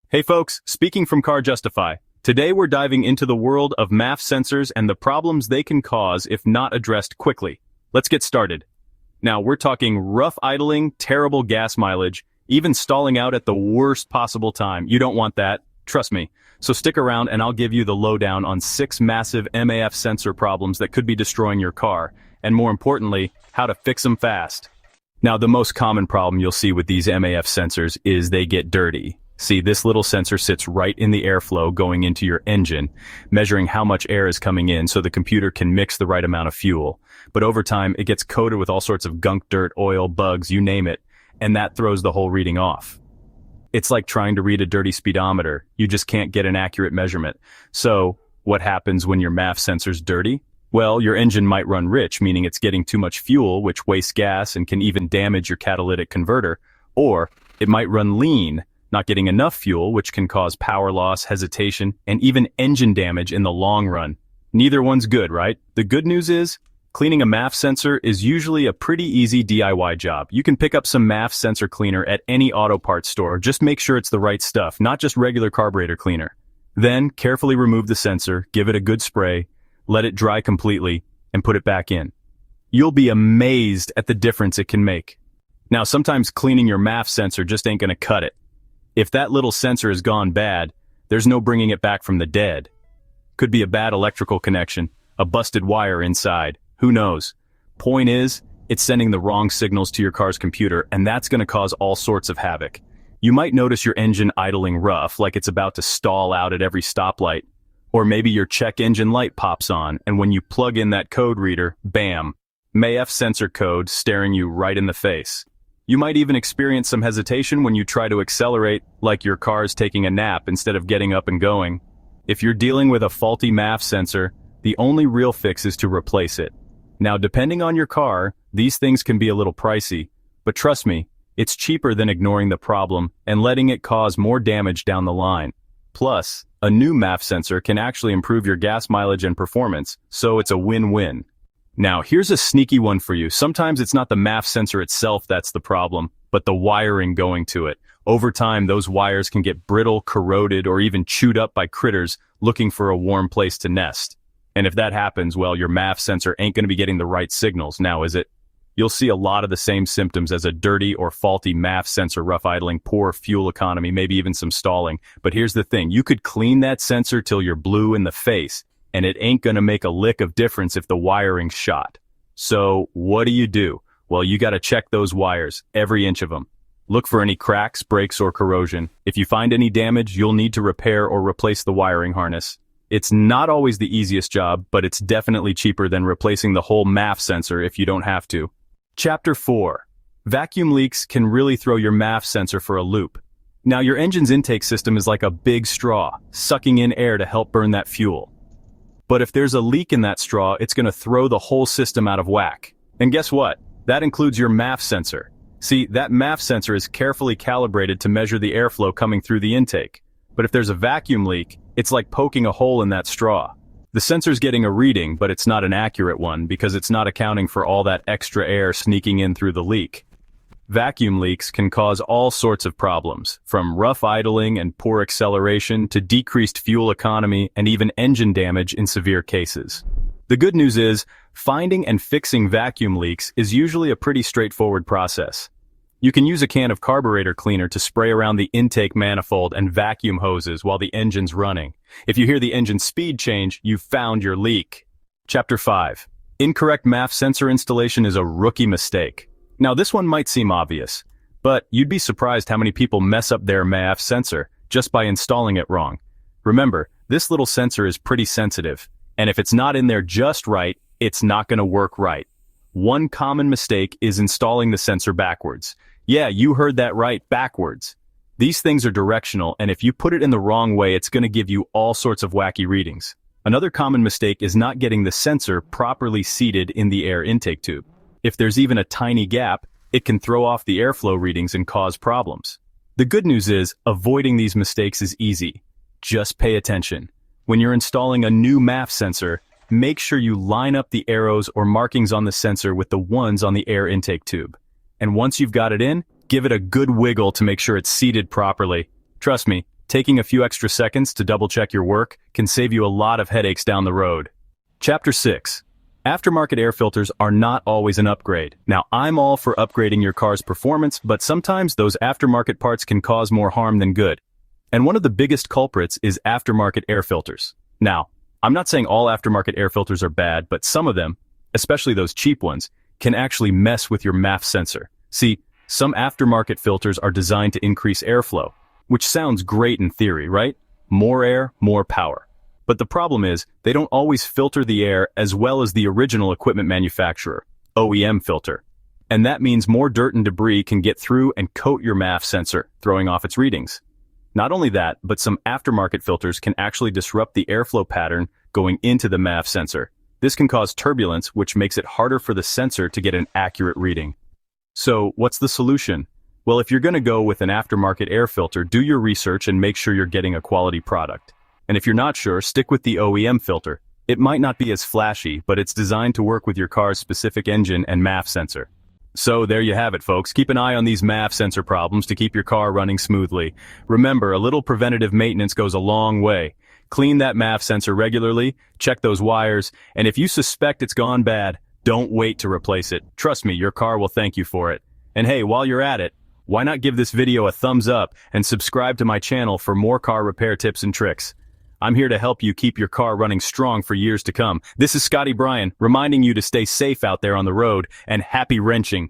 Hey folks, speaking from Car Justify. Today we're diving into the world of MAF sensors and the problems they can cause if not addressed quickly. Let's get started. Now we're talking rough idling, terrible gas mileage, even stalling out at the worst possible time. You don't want that, trust me. So stick around and I'll give you the lowdown on 6 massive MAF sensor problems that could be destroying your car, and more importantly, how to fix them fast. Now the most common problem you'll see with these MAF sensors is they get dirty. See, this little sensor sits right in the airflow going into your engine, measuring how much air is coming in so the computer can mix the right amount of fuel. But over time, it gets coated with all sorts of gunk, dirt, oil, bugs, you name it, and that throws the whole reading off. It's like trying to read a dirty speedometer. You just can't get an accurate measurement. So, what happens when your MAF sensor's dirty? Well, your engine might run rich, meaning it's getting too much fuel, which wastes gas and can even damage your catalytic converter. Or, it might run lean, not getting enough fuel, which can cause power loss, hesitation, and even engine damage in the long run. Neither one's good, right? The good news is, cleaning a MAF sensor is usually a pretty easy DIY job. You can pick up some MAF sensor cleaner at any auto parts store. Just make sure it's the right stuff, not just regular carburetor cleaner. Then, carefully remove the sensor, give it a good spray, let it dry completely, and put it back in. You'll be amazed at the difference it can make. Now, sometimes cleaning your MAF sensor just ain't gonna cut it. If that little sensor has gone bad, there's no bringing it back from the dead. Could be a bad electrical connection, a busted wire inside, who knows? Point is, it's sending the wrong signals to your car's computer, and that's going to cause all sorts of havoc. You might notice your engine idling rough, like it's about to stall out at every stoplight. Or maybe your check engine light pops on, and when you plug in that code reader, bam, MAF sensor code staring you right in the face. You might even experience some hesitation when you try to accelerate, like your car's taking a nap instead of getting up and going. If you're dealing with a faulty MAF sensor, the only real fix is to replace it. Now, depending on your car, these things can be a little pricey, but trust me, it's cheaper than ignoring the problem and letting it cause more damage down the line. Plus, a new MAF sensor can actually improve your gas mileage and performance, so it's a win-win. Now, here's a sneaky one for you. Sometimes it's not the MAF sensor itself that's the problem, but the wiring going to it. Over time, those wires can get brittle, corroded, or even chewed up by critters looking for a warm place to nest. And if that happens, well, your MAF sensor ain't going to be getting the right signals now, is it? You'll see a lot of the same symptoms as a dirty or faulty MAF sensor: rough idling, poor fuel economy, maybe even some stalling. But here's the thing, you could clean that sensor till you're blue in the face, and it ain't gonna make a lick of difference if the wiring's shot. So, what do? Well, you gotta check those wires, every inch of them. Look for any cracks, breaks, or corrosion. If you find any damage, you'll need to repair or replace the wiring harness. It's not always the easiest job, but it's definitely cheaper than replacing the whole MAF sensor if you don't have to. Chapter 4. Vacuum leaks can really throw your MAF sensor for a loop. Now, your engine's intake system is like a big straw, sucking in air to help burn that fuel. But if there's a leak in that straw, it's going to throw the whole system out of whack. And guess what? That includes your MAF sensor. See, that MAF sensor is carefully calibrated to measure the airflow coming through the intake. But if there's a vacuum leak, it's like poking a hole in that straw. The sensor's getting a reading, but it's not an accurate one because it's not accounting for all that extra air sneaking in through the leak. Vacuum leaks can cause all sorts of problems, from rough idling and poor acceleration to decreased fuel economy and even engine damage in severe cases. The good news is, finding and fixing vacuum leaks is usually a pretty straightforward process. You can use a can of carburetor cleaner to spray around the intake manifold and vacuum hoses while the engine's running. If you hear the engine speed change, you've found your leak. Chapter 5. Incorrect MAF sensor installation is a rookie mistake. Now, this one might seem obvious, but you'd be surprised how many people mess up their MAF sensor just by installing it wrong. Remember, this little sensor is pretty sensitive, and if it's not in there just right, it's not going to work right. One common mistake is installing the sensor backwards. Yeah, you heard that right, backwards. These things are directional, and if you put it in the wrong way, it's going to give you all sorts of wacky readings. Another common mistake is not getting the sensor properly seated in the air intake tube. If there's even a tiny gap, it can throw off the airflow readings and cause problems. The good news is, avoiding these mistakes is easy. Just pay attention. When you're installing a new MAF sensor, make sure you line up the arrows or markings on the sensor with the ones on the air intake tube. And once you've got it in, give it a good wiggle to make sure it's seated properly. Trust me, Taking a few extra seconds to double-check your work can save you a lot of headaches down the road. Chapter 6. Aftermarket air filters are not always an upgrade. Now, I'm all for upgrading your car's performance, but sometimes those aftermarket parts can cause more harm than good. And one of the biggest culprits is aftermarket air filters. Now, I'm not saying all aftermarket air filters are bad, but some of them, especially those cheap ones, can actually mess with your MAF sensor. See, some aftermarket filters are designed to increase airflow, which sounds great in theory, right? More air, more power. But the problem is, they don't always filter the air as well as the original equipment manufacturer, OEM filter. And that means more dirt and debris can get through and coat your MAF sensor, throwing off its readings. Not only that, but some aftermarket filters can actually disrupt the airflow pattern going into the MAF sensor. This can cause turbulence, which makes it harder for the sensor to get an accurate reading. So, what's the solution? Well, if you're going to go with an aftermarket air filter, do your research and make sure you're getting a quality product. And if you're not sure, stick with the OEM filter. It might not be as flashy, but it's designed to work with your car's specific engine and MAF sensor. So there you have it, folks. Keep an eye on these MAF sensor problems to keep your car running smoothly. Remember, a little preventative maintenance goes a long way. Clean that MAF sensor regularly, check those wires, and if you suspect it's gone bad, don't wait to replace it. Trust me, your car will thank you for it. And hey, while you're at it, why not give this video a thumbs up and subscribe to my channel for more car repair tips and tricks. I'm here to help you keep your car running strong for years to come. This is Scotty Bryan, reminding you to stay safe out there on the road, and happy wrenching.